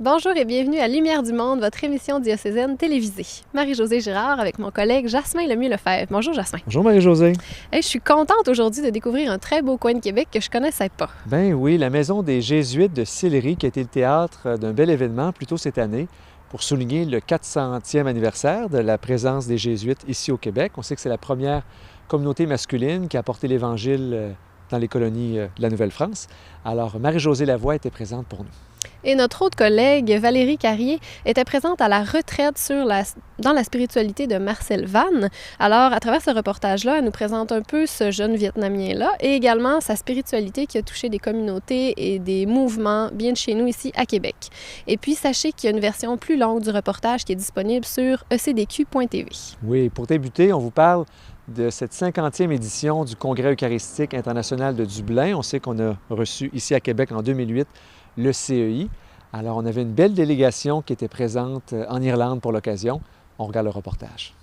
Bonjour et bienvenue à Lumière du Monde, votre émission diocésaine télévisée. Marie-Josée Girard avec mon collègue Jasmin Lemieux-Lefebvre. Bonjour Jasmin. Bonjour Marie-Josée. Hey, je suis contente aujourd'hui de découvrir un très beau coin de Québec que je connaissais pas. Ben oui, la maison des Jésuites de Sillery qui a été le théâtre d'un bel événement plus tôt cette année pour souligner le 400e anniversaire de la présence des Jésuites ici au Québec. On sait que c'est la première communauté masculine qui a porté l'Évangile dans les colonies de la Nouvelle-France. Alors Marie-Josée Lavoie était présente pour nous. Et notre autre collègue, Valérie Carrier, était présente à la retraite dans la spiritualité de Marcel Vann. Alors, à travers ce reportage-là, elle nous présente un peu ce jeune Vietnamien-là et également sa spiritualité qui a touché des communautés et des mouvements bien de chez nous ici à Québec. Et puis, sachez qu'il y a une version plus longue du reportage qui est disponible sur ecdq.tv. Oui, pour débuter, on vous parle de cette 50e édition du Congrès eucharistique international de Dublin. On sait qu'on a reçu ici à Québec en 2008 le CEI. Alors, on avait une belle délégation qui était présente en Irlande pour l'occasion. On regarde le reportage.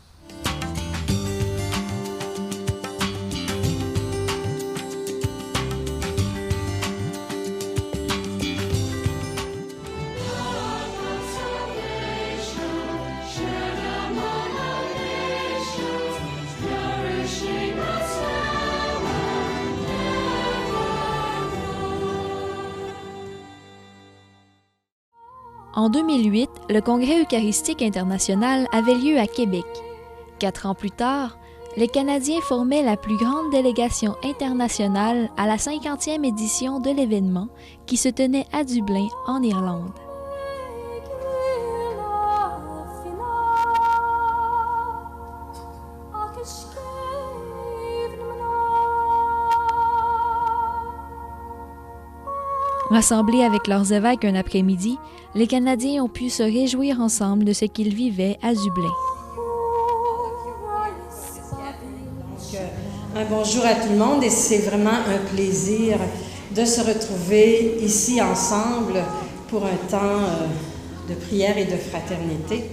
En 2008, le Congrès eucharistique international avait lieu à Québec. 4 ans plus tard, les Canadiens formaient la plus grande délégation internationale à la 50e édition de l'événement qui se tenait à Dublin, en Irlande. Rassemblés avec leurs évêques un après-midi, les Canadiens ont pu se réjouir ensemble de ce qu'ils vivaient à Dublin. Un bonjour à tout le monde et c'est vraiment un plaisir de se retrouver ici ensemble pour un temps de prière et de fraternité.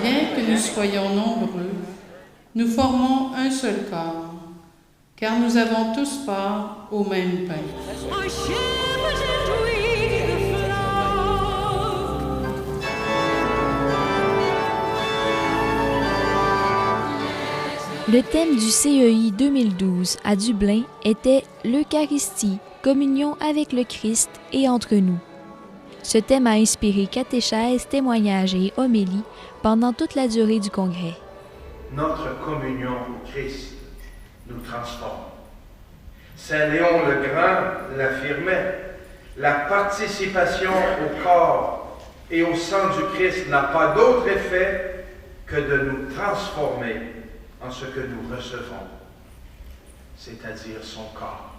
Bien que nous soyons nombreux, nous formons un seul corps, car nous avons tous part au même pain. Le thème du CEI 2012 à Dublin était l'Eucharistie, communion avec le Christ et entre nous. Ce thème a inspiré catéchèses, témoignages et homélies pendant toute la durée du congrès. Notre communion au Christ nous transforme. Saint Léon le Grand l'affirmait, la participation au corps et au sang du Christ n'a pas d'autre effet que de nous transformer en ce que nous recevons, c'est-à-dire son corps.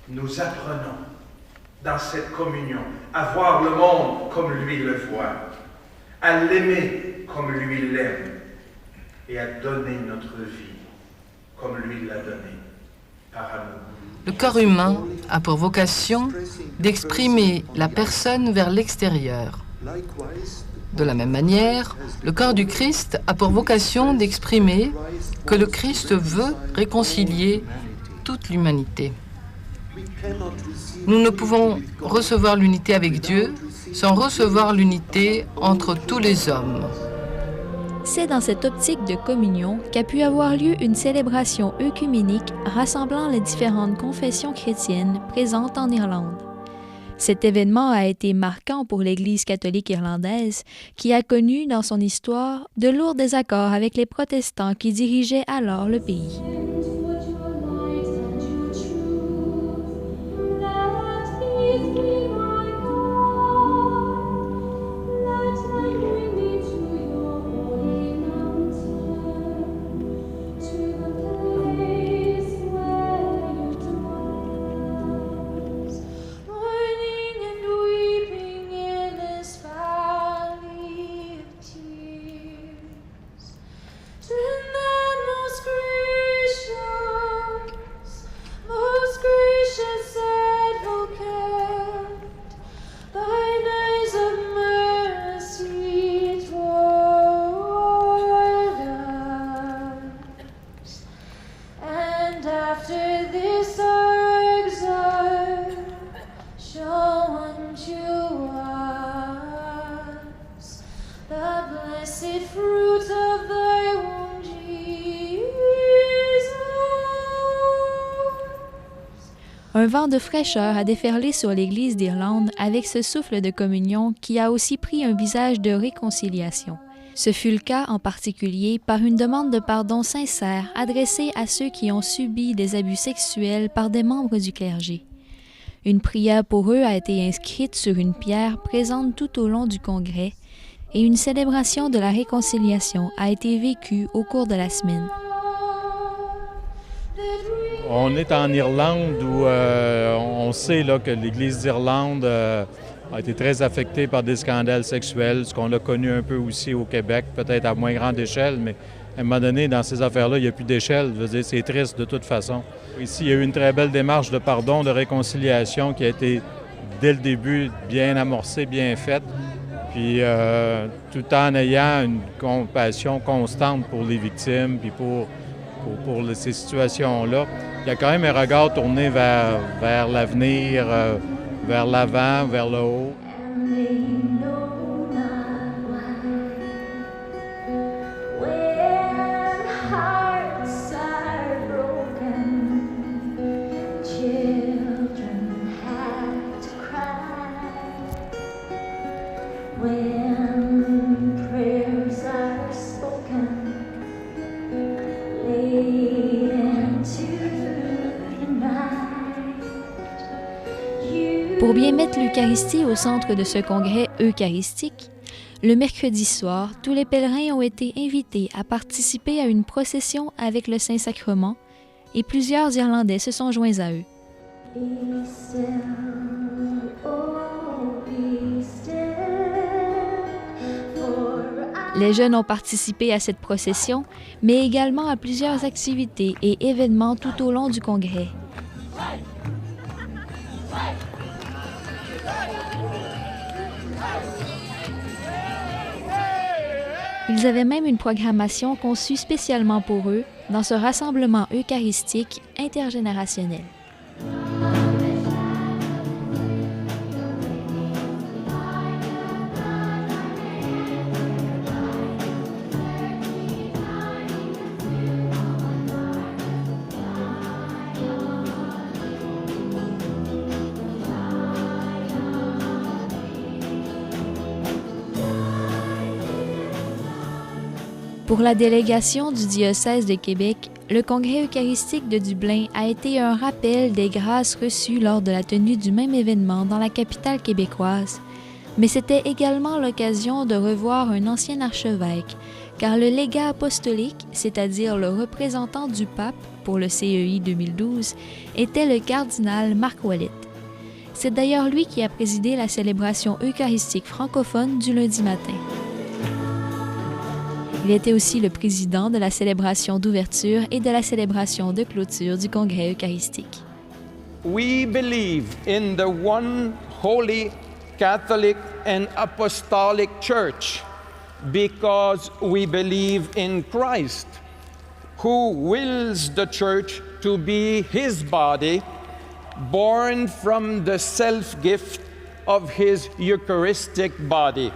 Nous apprenons dans cette communion à voir le monde comme lui le voit, à l'aimer comme lui l'aime et à donner notre vie comme lui l'a donné, par amour. Le corps humain a pour vocation d'exprimer la personne vers l'extérieur. De la même manière, le corps du Christ a pour vocation d'exprimer que le Christ veut réconcilier toute l'humanité. Nous ne pouvons recevoir l'unité avec Dieu sans recevoir l'unité entre tous les hommes. C'est dans cette optique de communion qu'a pu avoir lieu une célébration œcuménique rassemblant les différentes confessions chrétiennes présentes en Irlande. Cet événement a été marquant pour l'Église catholique irlandaise, qui a connu dans son histoire de lourds désaccords avec les protestants qui dirigeaient alors le pays. To the most gracious blessed fruit of thy womb, Jesus. Un vent de fraîcheur a déferlé sur l'Église d'Irlande avec ce souffle de communion qui a aussi pris un visage de réconciliation. Ce fut le cas en particulier par une demande de pardon sincère adressée à ceux qui ont subi des abus sexuels par des membres du clergé. Une prière pour eux a été inscrite sur une pierre présente tout au long du congrès et une célébration de la réconciliation a été vécue au cours de la semaine. On est en Irlande où on sait là, que l'Église d'Irlande a été très affectée par des scandales sexuels, ce qu'on a connu un peu aussi au Québec, peut-être à moins grande échelle, mais à un moment donné, dans ces affaires-là, il n'y a plus d'échelle. Je veux dire, c'est triste de toute façon. Ici, il y a eu une très belle démarche de pardon, de réconciliation qui a été, dès le début, bien amorcée, bien faite, puis tout en ayant une compassion constante pour les victimes, puis pour ces situations-là. Il y a quand même un regard tourné vers l'avenir, vers l'avant, vers le haut. Pour bien mettre l'Eucharistie au centre de ce congrès eucharistique, le mercredi soir, tous les pèlerins ont été invités à participer à une procession avec le Saint-Sacrement et plusieurs Irlandais se sont joints à eux. Les jeunes ont participé à cette procession, mais également à plusieurs activités et événements tout au long du congrès. Ils avaient même une programmation conçue spécialement pour eux dans ce rassemblement eucharistique intergénérationnel. Pour la délégation du diocèse de Québec, le congrès eucharistique de Dublin a été un rappel des grâces reçues lors de la tenue du même événement dans la capitale québécoise. Mais c'était également l'occasion de revoir un ancien archevêque, car le légat apostolique, c'est-à-dire le représentant du pape pour le CEI 2012, était le cardinal Marc Ouellet. C'est d'ailleurs lui qui a présidé la célébration eucharistique francophone du lundi matin. Il était aussi le président de la célébration d'ouverture et de la célébration de clôture du congrès eucharistique. We believe in the one holy Catholic and Apostolic Church because we believe in Christ, who wills the church to be his body, born from the self-gift of his Eucharistic body.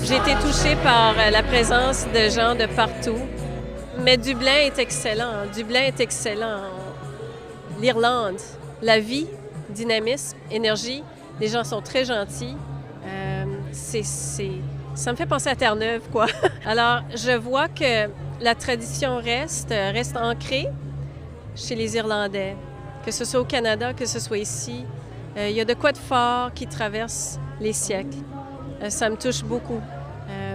J'ai été touchée par la présence de gens de partout, mais Dublin est excellent. Dublin est excellent. L'Irlande, la vie, dynamisme, énergie, les gens sont très gentils. Ça me fait penser à Terre-Neuve, quoi. Alors, je vois que la tradition reste ancrée chez les Irlandais, que ce soit au Canada, que ce soit ici. Il y a de quoi de fort qui traverse les siècles. Ça me touche beaucoup.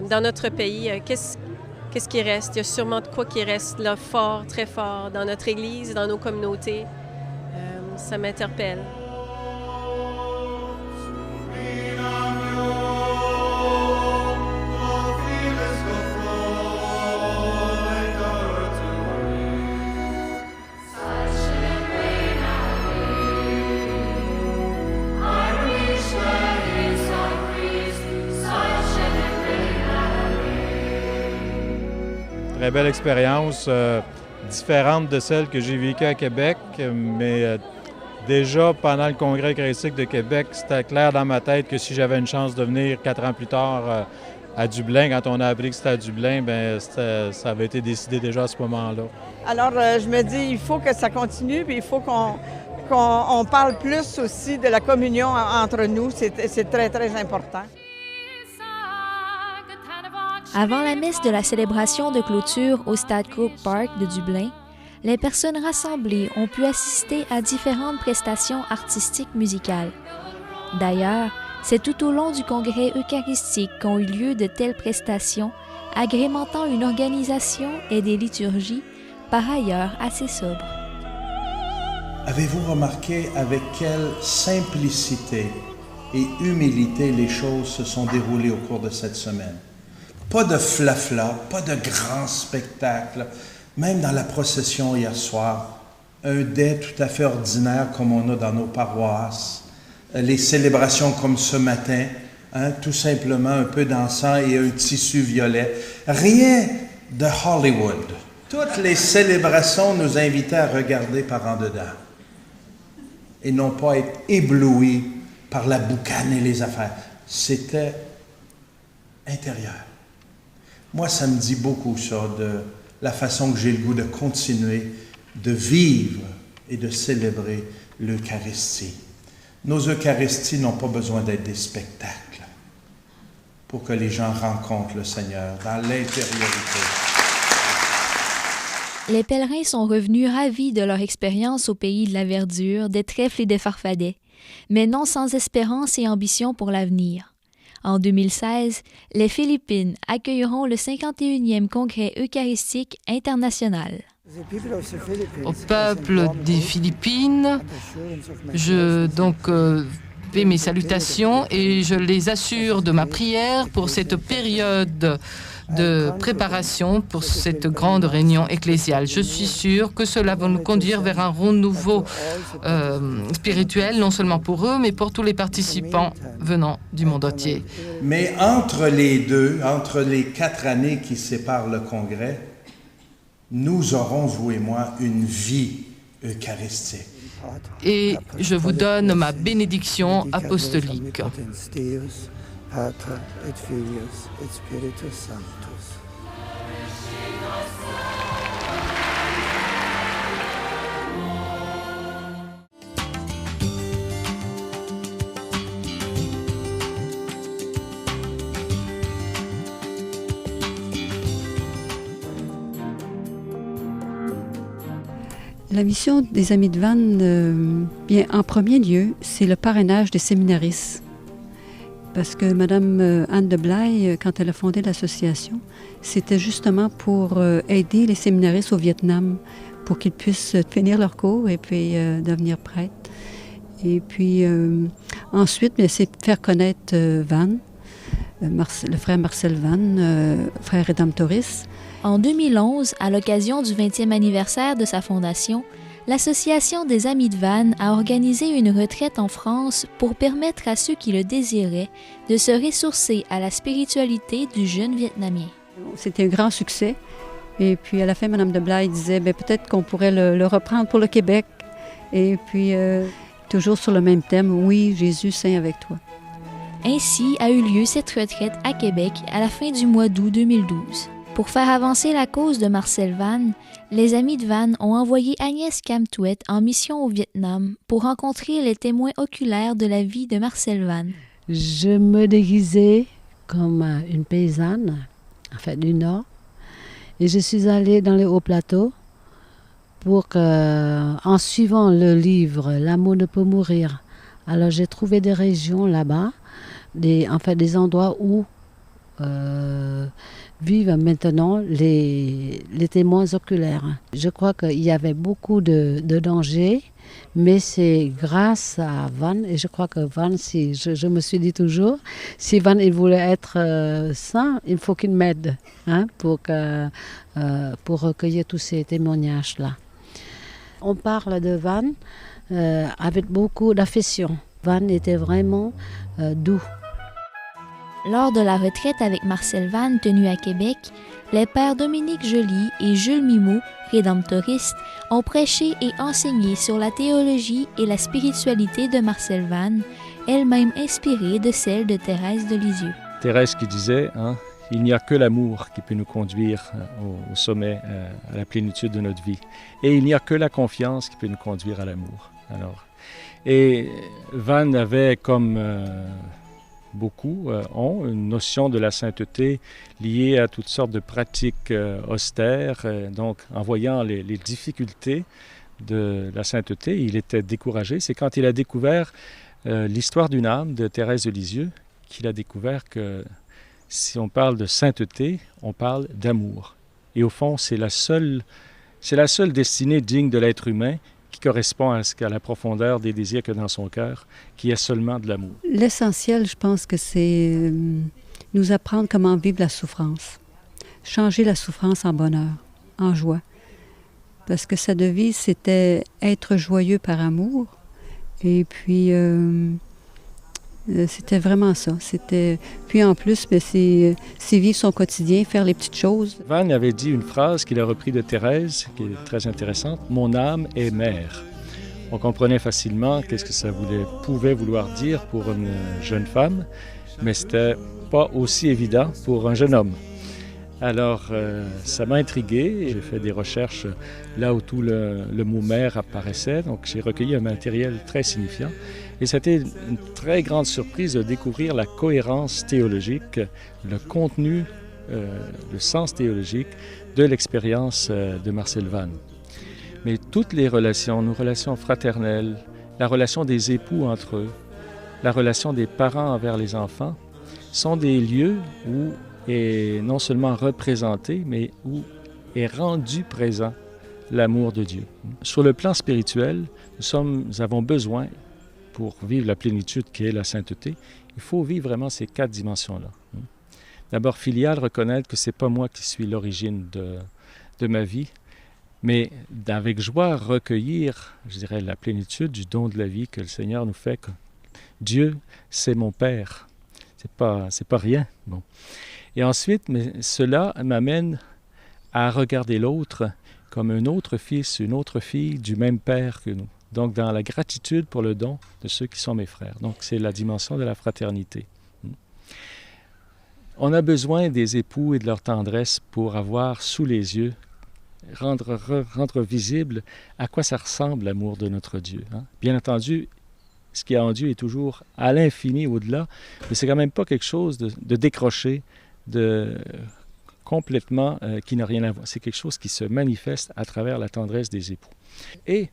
Dans notre pays, qu'est-ce qui reste? Il y a sûrement de quoi qui reste là fort, très fort, dans notre Église, dans nos communautés. Ça m'interpelle. Très belle expérience, différente de celle que j'ai vécue à Québec, mais déjà pendant le Congrès eucharistique de Québec, c'était clair dans ma tête que si j'avais une chance de venir 4 ans plus tard à Dublin, quand on a appris que c'était à Dublin, bien, ça avait été décidé déjà à ce moment-là. Alors, je me dis, il faut que ça continue, puis il faut qu'on parle plus aussi de la communion entre nous. C'est très, très important. Avant la messe de la célébration de clôture au Stade Croke Park de Dublin, les personnes rassemblées ont pu assister à différentes prestations artistiques musicales. D'ailleurs, c'est tout au long du congrès eucharistique qu'ont eu lieu de telles prestations, agrémentant une organisation et des liturgies, par ailleurs assez sobres. Avez-vous remarqué avec quelle simplicité et humilité les choses se sont déroulées au cours de cette semaine? Pas de flafla, pas de grands spectacles. Même dans la procession hier soir, un dais tout à fait ordinaire comme on a dans nos paroisses, les célébrations comme ce matin, tout simplement un peu d'encens et un tissu violet. Rien de Hollywood. Toutes les célébrations nous invitaient à regarder par en dedans et non pas être éblouis par la boucane et les affaires. C'était intérieur. Moi, ça me dit beaucoup, ça, de la façon que j'ai le goût de continuer de vivre et de célébrer l'Eucharistie. Nos Eucharisties n'ont pas besoin d'être des spectacles pour que les gens rencontrent le Seigneur dans l'intériorité. Les pèlerins sont revenus ravis de leur expérience au pays de la verdure, des trèfles et des farfadets, mais non sans espérance et ambition pour l'avenir. En 2016, les Philippines accueilleront le 51e Congrès eucharistique international. Au peuple des Philippines, je fais mes salutations et je les assure de ma prière pour cette période de préparation pour cette grande réunion ecclésiale. Je suis sûre que cela va nous conduire vers un renouveau spirituel, non seulement pour eux, mais pour tous les participants venant du monde entier. Mais entre les deux, entre les 4 années qui séparent le Congrès, nous aurons, vous et moi, une vie eucharistique. Et je vous donne ma bénédiction apostolique. Pater et Filius et Spiritus Sanctus. La mission des Amis de Vannes, bien, en premier lieu, c'est le parrainage des séminaristes. Parce que Mme Anne de Blaye, quand elle a fondé l'association, c'était justement pour aider les séminaristes au Vietnam, pour qu'ils puissent finir leur cours et puis devenir prêtres. Et puis ensuite, c'est faire connaître Vannes, le frère Marcel Vannes, frère rédemptoriste. En 2011, à l'occasion du 20e anniversaire de sa fondation, l'Association des Amis de Vannes a organisé une retraite en France pour permettre à ceux qui le désiraient de se ressourcer à la spiritualité du jeune Vietnamien. C'était un grand succès. Et puis à la fin, Mme de Blaye disait peut-être qu'on pourrait le reprendre pour le Québec. Et puis toujours sur le même thème, oui, Jésus, saint avec toi. Ainsi a eu lieu cette retraite à Québec à la fin du mois d'août 2012. Pour faire avancer la cause de Marcel Vannes, les Amis de Vannes ont envoyé Agnès Camtouet en mission au Vietnam pour rencontrer les témoins oculaires de la vie de Marcel Vannes. Je me déguisais comme une paysanne, en fait du Nord, et je suis allée dans les hauts plateaux pour que, en suivant le livre « L'amour ne peut mourir », alors j'ai trouvé des régions là-bas, des endroits où vivent maintenant les témoins oculaires. Je crois qu'il y avait beaucoup de dangers, mais c'est grâce à Vannes, et je crois que Vannes, je me suis dit toujours, si Vannes il voulait être saint, il faut qu'il m'aide pour recueillir tous ces témoignages-là. On parle de Vannes avec beaucoup d'affection. Vannes était vraiment doux. Lors de la retraite avec Marcel Vannes tenue à Québec, les pères Dominique Joly et Jules Mimou, rédemptoristes, ont prêché et enseigné sur la théologie et la spiritualité de Marcel Vannes, elle-même inspirée de celle de Thérèse de Lisieux. Thérèse qui disait, il n'y a que l'amour qui peut nous conduire au sommet, à la plénitude de notre vie. Et il n'y a que la confiance qui peut nous conduire à l'amour. Et Vannes avait, comme beaucoup ont, une notion de la sainteté liée à toutes sortes de pratiques austères. Donc, en voyant les difficultés de la sainteté, il était découragé. C'est quand il a découvert l'histoire d'une âme de Thérèse de Lisieux qu'il a découvert que si on parle de sainteté, on parle d'amour. Et au fond, c'est la seule destinée digne de l'être humain qui correspond à la profondeur des désirs que dans son cœur, qui est seulement de l'amour. L'essentiel, je pense que c'est nous apprendre comment vivre la souffrance. Changer la souffrance en bonheur, en joie. Parce que sa devise, c'était être joyeux par amour. Et puis, c'était vraiment ça. Puis en plus, c'est vivre son quotidien, faire les petites choses. Vannes avait dit une phrase qu'il a reprise de Thérèse, qui est très intéressante. « Mon âme est mère ». On comprenait facilement qu'est-ce que ça pouvait vouloir dire pour une jeune femme, mais c'était pas aussi évident pour un jeune homme. Alors, ça m'a intrigué. J'ai fait des recherches là où tout le mot « mère » apparaissait. Donc, j'ai recueilli un matériel très signifiant. Et c'était une très grande surprise de découvrir la cohérence théologique, le contenu, le sens théologique de l'expérience de Marcel Vannes. Mais toutes les relations, nos relations fraternelles, la relation des époux entre eux, la relation des parents envers les enfants, sont des lieux où est non seulement représenté, mais où est rendu présent l'amour de Dieu. Sur le plan spirituel, nous avons besoin, pour vivre la plénitude qui est la sainteté, il faut vivre vraiment ces 4 dimensions-là. D'abord, filial, reconnaître que ce n'est pas moi qui suis l'origine de ma vie, mais avec joie recueillir, je dirais, la plénitude du don de la vie que le Seigneur nous fait. Que Dieu, c'est mon Père. C'est pas rien. Bon. Et ensuite, mais cela m'amène à regarder l'autre comme un autre fils, une autre fille du même Père que nous. Donc, dans la gratitude pour le don de ceux qui sont mes frères. Donc, c'est la dimension de la fraternité. On a besoin des époux et de leur tendresse pour avoir sous les yeux, rendre visible à quoi ça ressemble l'amour de notre Dieu. Bien entendu, ce qui est en Dieu est toujours à l'infini, au-delà, mais c'est quand même pas quelque chose de décroché, complètement qui n'a rien à voir. C'est quelque chose qui se manifeste à travers la tendresse des époux. Et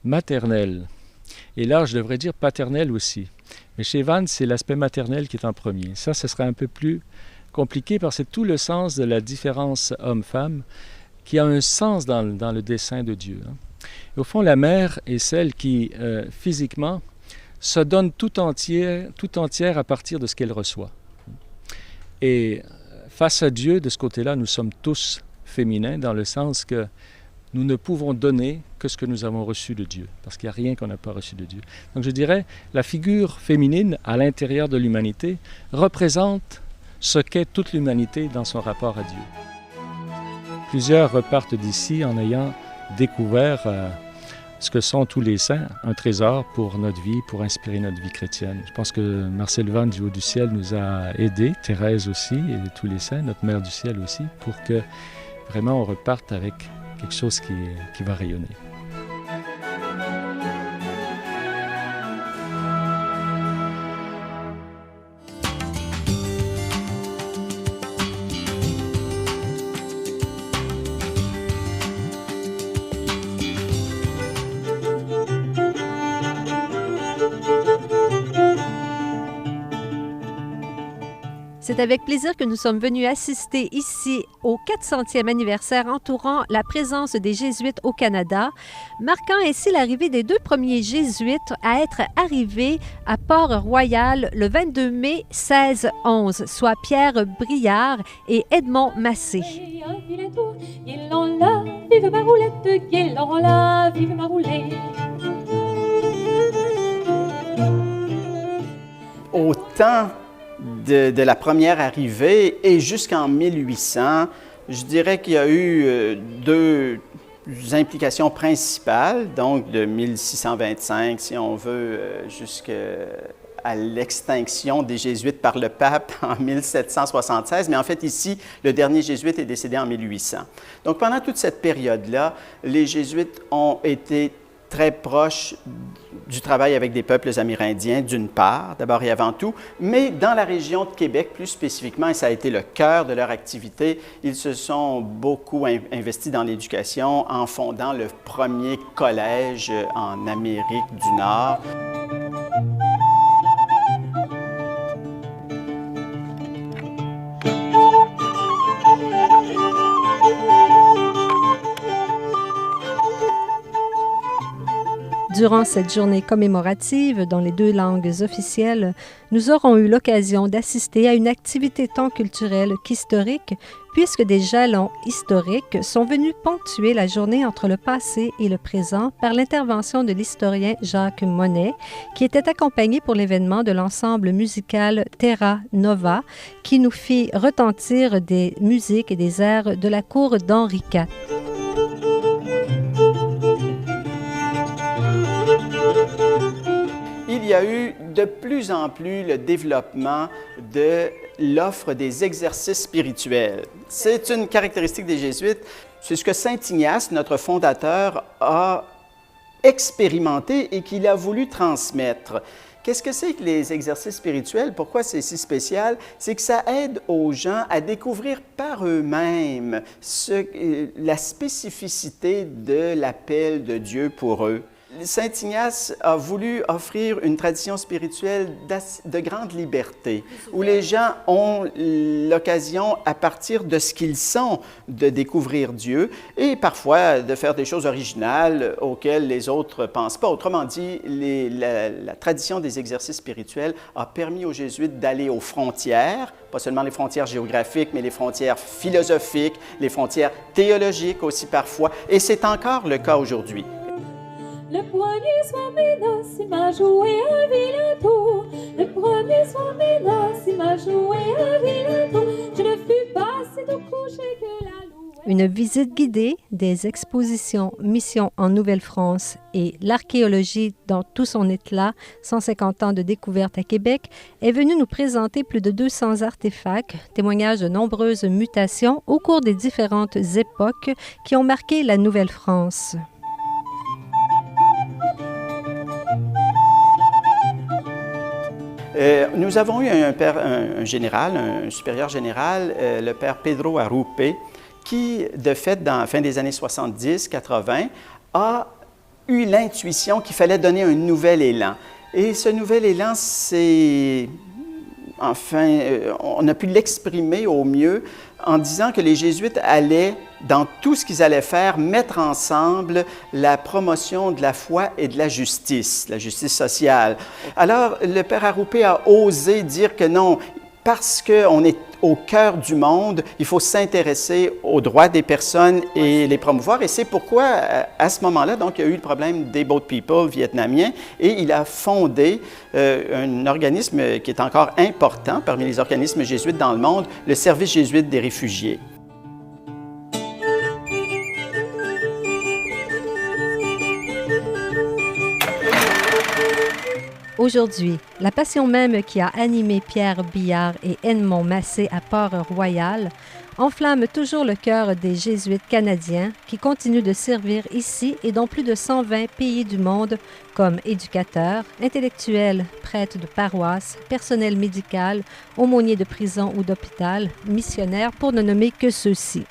maternelle. Et là, je devrais dire paternelle aussi. Mais chez Vannes, c'est l'aspect maternel qui est en premier. Ça, ce serait un peu plus compliqué parce que c'est tout le sens de la différence homme-femme qui a un sens dans le dessein de Dieu. Et au fond, la mère est celle qui, physiquement, se donne tout entière à partir de ce qu'elle reçoit. Et face à Dieu, de ce côté-là, nous sommes tous féminins dans le sens que nous ne pouvons donner que ce que nous avons reçu de Dieu, parce qu'il n'y a rien qu'on n'a pas reçu de Dieu. Donc je dirais, la figure féminine à l'intérieur de l'humanité représente ce qu'est toute l'humanité dans son rapport à Dieu. Plusieurs repartent d'ici en ayant découvert ce que sont tous les saints, un trésor pour notre vie, pour inspirer notre vie chrétienne. Je pense que Marcel Vannes du Haut du Ciel nous a aidés, Thérèse aussi, et tous les saints, notre Mère du Ciel aussi, pour que vraiment on reparte avec quelque chose qui va rayonner. C'est avec plaisir que nous sommes venus assister ici au 400e anniversaire entourant la présence des Jésuites au Canada, marquant ainsi l'arrivée des 2 premiers Jésuites à être arrivés à Port-Royal le 22 mai 1611, soit Pierre Briard et Edmond Massé. Vive ma roulette, vive ma roulette. Au temps de la première arrivée et jusqu'en 1800, je dirais qu'il y a eu deux implications principales, donc de 1625, si on veut, jusqu'à l'extinction des Jésuites par le pape en 1776, mais en fait ici, le dernier Jésuite est décédé en 1800. Donc pendant toute cette période-là, les Jésuites ont été très proches du travail avec des peuples amérindiens, d'une part, d'abord et avant tout, mais dans la région de Québec plus spécifiquement, et ça a été le cœur de leur activité, ils se sont beaucoup investis dans l'éducation en fondant le premier collège en Amérique du Nord. Durant cette journée commémorative, dans les 2 langues officielles, nous aurons eu l'occasion d'assister à une activité tant culturelle qu'historique, puisque des jalons historiques sont venus ponctuer la journée entre le passé et le présent par l'intervention de l'historien Jacques Monet, qui était accompagné pour l'événement de l'ensemble musical Terra Nova, qui nous fit retentir des musiques et des airs de la cour d'Henri IV. Il y a eu de plus en plus le développement de l'offre des exercices spirituels. C'est une caractéristique des Jésuites. C'est ce que Saint Ignace, notre fondateur, a expérimenté et qu'il a voulu transmettre. Qu'est-ce que c'est que les exercices spirituels? Pourquoi c'est si spécial? C'est que ça aide aux gens à découvrir par eux-mêmes la spécificité de l'appel de Dieu pour eux. Saint Ignace a voulu offrir une tradition spirituelle de grande liberté, où les gens ont l'occasion, à partir de ce qu'ils sont, de découvrir Dieu et parfois de faire des choses originales auxquelles les autres ne pensent pas. Autrement dit, la tradition des exercices spirituels a permis aux Jésuites d'aller aux frontières, pas seulement les frontières géographiques, mais les frontières philosophiques, les frontières théologiques aussi parfois, et c'est encore le cas aujourd'hui. Le premier soir ménace, il m'a joué un vilain tour. Le premier soir ménace, il m'a joué un vilain tour. Je ne fus pas si tôt couché que la louette. Une visite guidée, des expositions, missions en Nouvelle-France et l'archéologie dans tout son éclat, 150 ans de découverte à Québec, est venue nous présenter plus de 200 artefacts, témoignages de nombreuses mutations au cours des différentes époques qui ont marqué la Nouvelle-France. Nous avons eu un général, un supérieur général, le père Pedro Arrupe, qui, de fait, dans la fin des années 70-80, a eu l'intuition qu'il fallait donner un nouvel élan. Et ce nouvel élan, c'est... Enfin, on a pu l'exprimer au mieux en disant que les Jésuites allaient, dans tout ce qu'ils allaient faire, mettre ensemble la promotion de la foi et de la justice sociale. Alors, le père Arrupe a osé dire que non, parce qu'on est au cœur du monde, il faut s'intéresser aux droits des personnes et les promouvoir. Et c'est pourquoi, à ce moment-là, donc, il y a eu le problème des Boat People vietnamiens et il a fondé un organisme qui est encore important parmi les organismes jésuites dans le monde, le Service jésuite des réfugiés. Aujourd'hui, la passion même qui a animé Pierre Biard et Edmond Massé à Port-Royal enflamme toujours le cœur des Jésuites canadiens qui continuent de servir ici et dans plus de 120 pays du monde comme éducateurs, intellectuels, prêtres de paroisse, personnel médical, aumôniers de prison ou d'hôpital, missionnaires pour ne nommer que ceux-ci.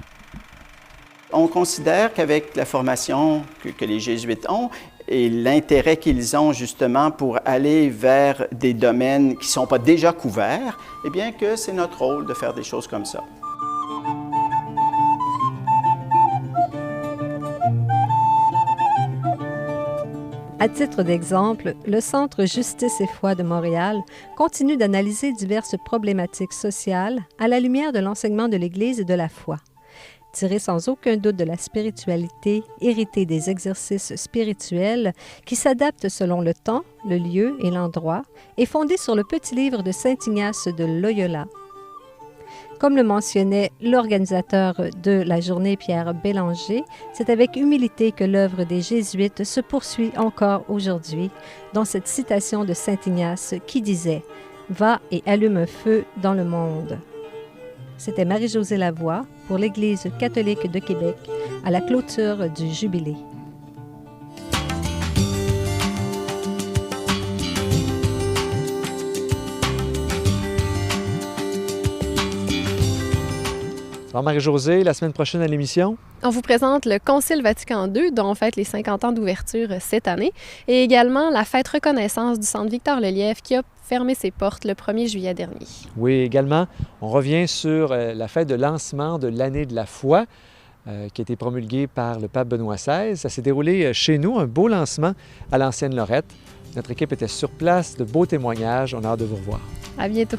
On considère qu'avec la formation que les Jésuites ont, et l'intérêt qu'ils ont justement pour aller vers des domaines qui ne sont pas déjà couverts, eh bien que c'est notre rôle de faire des choses comme ça. À titre d'exemple, le Centre Justice et Foi de Montréal continue d'analyser diverses problématiques sociales à la lumière de l'enseignement de l'Église et de la foi. tiré sans aucun doute de la spiritualité, hérité des exercices spirituels qui s'adaptent selon le temps, le lieu et l'endroit, et fondé sur le petit livre de Saint Ignace de Loyola. Comme le mentionnait l'organisateur de la journée, Pierre Bélanger, c'est avec humilité que l'œuvre des Jésuites se poursuit encore aujourd'hui, dans cette citation de Saint Ignace qui disait « Va et allume un feu dans le monde ». C'était Marie-Josée Lavoie pour l'Église catholique de Québec à la clôture du Jubilé. Alors Marie-Josée, la semaine prochaine à l'émission? On vous présente le Concile Vatican II, dont on fête les 50 ans d'ouverture cette année, et également la fête reconnaissance du Centre Victor-Lelièvre qui a fermé ses portes le 1er juillet dernier. Oui, également, on revient sur la fête de lancement de l'année de la foi qui a été promulguée par le pape Benoît XVI. Ça s'est déroulé chez nous, un beau lancement à l'Ancienne Lorette. Notre équipe était sur place, de beaux témoignages. On a hâte de vous revoir. À bientôt.